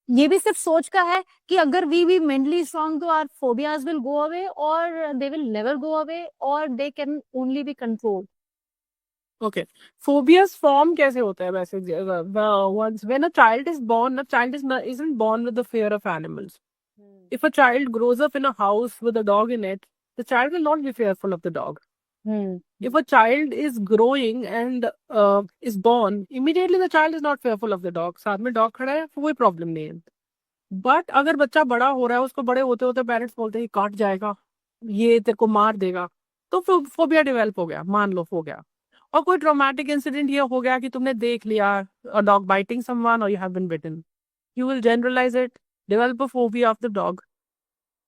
ये भी सिर्फ सोच का है कि अगर वी बी मेंटली स्ट्रांग तो our phobias will go away और they will never go away और they can only be controlled. Okay, phobias form कैसे होता है वैसे? Once when a child is born, a child is isn't born with the fear of animals. If a child grows up in a house with a dog in it, the child will not be fearful of the dog. Hmm. If a child is growing and is born, immediately the child is not fearful of the dog. साथ में dog खड़ा है, कोई problem नहीं है. But अगर बच्चा बड़ा हो रहा है, उसको बड़े होते होते पेरेंट्स बोलते हैं ये काट जाएगा, ये तेरे को मार देगा, तो फिर फोबिया डेवलप हो गया, मान लो हो गया. और कोई ट्रॉमेटिक इंसिडेंट ये हो गया कि तुमने देख लिया अ डॉग बाइटिंग समवन और you have been bitten, you will generalise it, develop a phobia of the dog.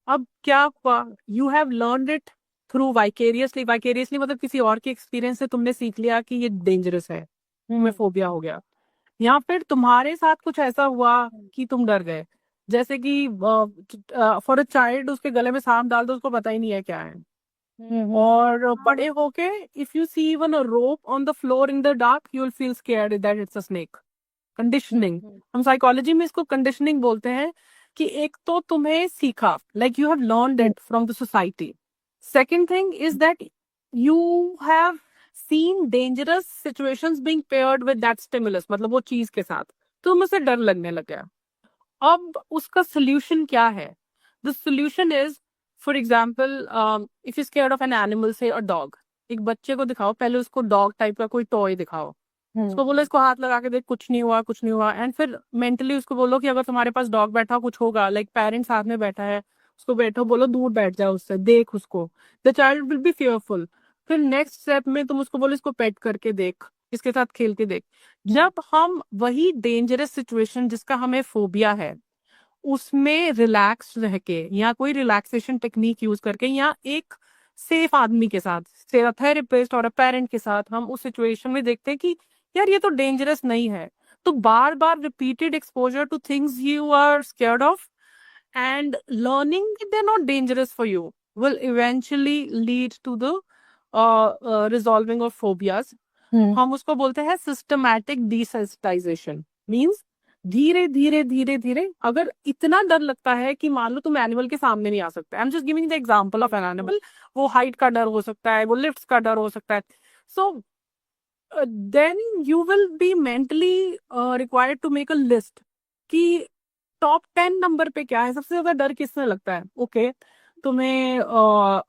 अब क्या हुआ? You have learned it through vicariously. Vicariously मतलब किसी और के एक्सपीरियंस से तुमने सीख लिया कि ये डेंजरस है, तुम्हें फोबिया हो गया. या फिर तुम्हारे साथ कुछ ऐसा हुआ कि तुम डर गए. जैसे कि फॉर अ चाइल्ड उसके गले में सांप डाल दो, उसको पता ही नहीं है क्या है. और बड़े होके if you see even a rope on the floor in the dark, you will feel scared that it's a snake. Conditioning, हम साइकोलॉजी में इसको कंडीशनिंग बोलते हैं. कि एक तो तुम्हें सीखा, like you have learned it from the society. Second thing is that you have seen dangerous situations being paired with that stimulus, मतलब वो चीज के साथ तुम उसे डर लगने लग गया. अब उसका सोल्यूशन क्या है? The solution is, for example, if you scared of an animal से अ डॉग, एक बच्चे को दिखाओ पहले, उसको डॉग टाइप का कोई टॉय दिखाओ, उसको बोलो इसको हाथ लगा के देख, कुछ नहीं हुआ, कुछ नहीं हुआ. एंड फिर मेंटली उसको बोलो कि अगर तुम्हारे पास डॉग बैठा कुछ होगा, लाइक पेरेंट्स साथ में बैठा है, उसको बैठो, बोलो दूर बैठ जाओ उससे, देख उसको. The child will be fearful. फिर नेक्स्ट स्टेप में तुम उसको बोलो इसको पेट करके देख, इसके साथ खेल के देख. जब हम वही डेंजरस सिचुएशन जिसका हमें फोबिया है, उसमें रिलैक्स रह के या कोई रिलैक्सेशन टेक्निक यूज करके या एक सेफ आदमी के साथ, थेरेपिस्ट और पेरेंट के साथ, हम उस सिचुएशन में देखते हैं कि यार ये तो डेंजरस नहीं है. तो बार बार repeated exposure to things you are scared of and learning that they're not dangerous for you will eventually lead to the resolving of phobias. हम उसको बोलते हैं सिस्टमैटिक डिसेंसिटाइजेशन. मींस धीरे धीरे धीरे धीरे, अगर इतना डर लगता है कि मान लो तुम एनिमल के सामने नहीं आ सकते, I am just giving the example of an animal, वो हाइट का डर हो सकता है, वो लिफ्ट्स का डर हो सकता है. So then you will be mentally required to make a list कि टॉप 10 नंबर पे क्या है, सबसे ज्यादा डर किसने लगता है. ओके, तुम्हें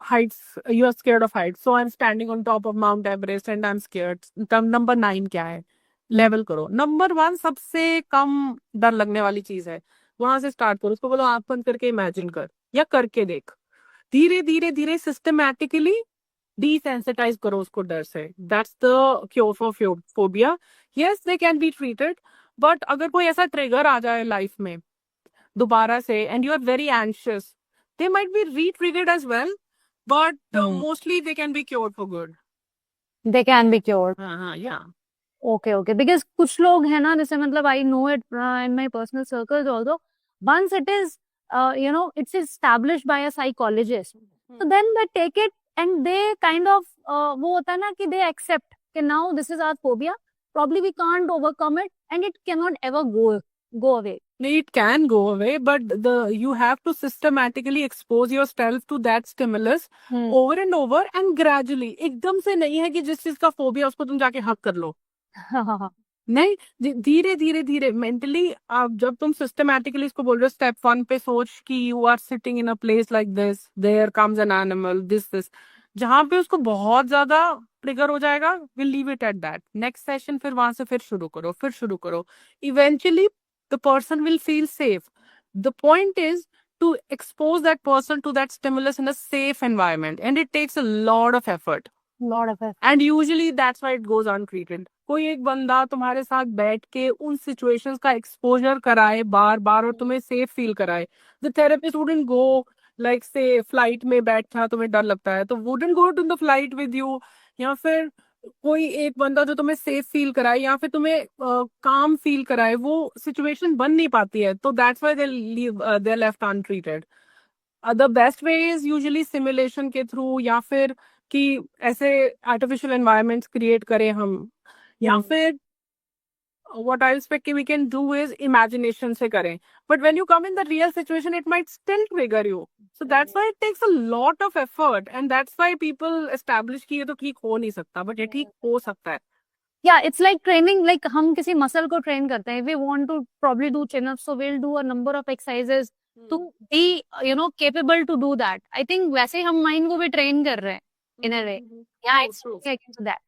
heights, you are scared of heights, so I am standing on top of Mount Everest and I am scared. Number 9 क्या है? लेवल करो. नंबर 1 सबसे कम डर लगने वाली चीज है, वहां से स्टार्ट करो. उसको बोलो आंख बंद करके इमेजिन कर या करके देख. धीरे धीरे धीरे सिस्टमैटिकली डिसेंसिटाइज करो उसको डर से. That's the cure for phobia. Yes, they can be treated. But अगर कोई ऐसा ट्रिगर आ जाए लाइफ में दोबारा से and you are very anxious, they might be re-triggered as well, but mostly they can be cured for good. They can be cure. हाँ, या. Okay okay, because कुछ लोग हैं ना, जैसे मतलब I know it in my personal circles also, once it is it's established by a psychologist, so then they take it and they kind of वो होता है ना कि they accept कि now this is our phobia, probably we can't overcome it and it cannot ever go away. It can go away, but you have to systematically expose yourself to that stimulus over and over and gradually. एकदम से नहीं है कि जिस चीज का phobia उसको तुम जाके हक कर लो. नहीं, धीरे धीरे धीरे मेंटली. आप जब तुम सिस्टमैटिकली इसको बोल रहे हो, स्टेप 1 पे सोच कि you are sitting in a place like this, there comes an animal, this. जहां पे उसको बहुत ज्यादा ट्रिगर हो जाएगा, will leave it at that. Next session फिर वहां से फिर शुरू करो, फिर शुरू करो. Eventually the person will feel safe. The point is to expose that person to that stimulus in a safe environment, and it takes a lot of effort. And usually that's why it goes untreated. कोई एक बंदा तुम्हारे साथ बैठ के उन situations का exposure कराए बार बार और तुम्हें सेफ फील कराए. The therapist wouldn't go, like say flight में बैठा तुम्हें डर लगता है तो wouldn't go to the flight with you. या फिर कोई एक बंदा जो तुम्हें सेफ फील कराए या फिर तुम्हें काम फील कराए, वो सिचुएशन बन नहीं पाती है, तो that's why they left untreated. The best way is usually simulation के थ्रू, या फिर कि ऐसे आर्टिफिशियल एनवायरनमेंट्स क्रिएट करें हम, या फिर what I expect we can do is imagination से करें. But when you come in the real situation, it might still trigger you. So that's why it takes a lot of effort, and that's why people establish कि ये तो ठीक हो नहीं सकता, but ये ठीक हो सकता है. Yeah, it's like training, like हम किसी muscle को train करते हैं. We want to probably do chin-ups, so we'll do a number of exercises to be, capable to do that. I think वैसे ही हम mind को भी train कर रहे हैं in a way. Yeah, it's okay to that.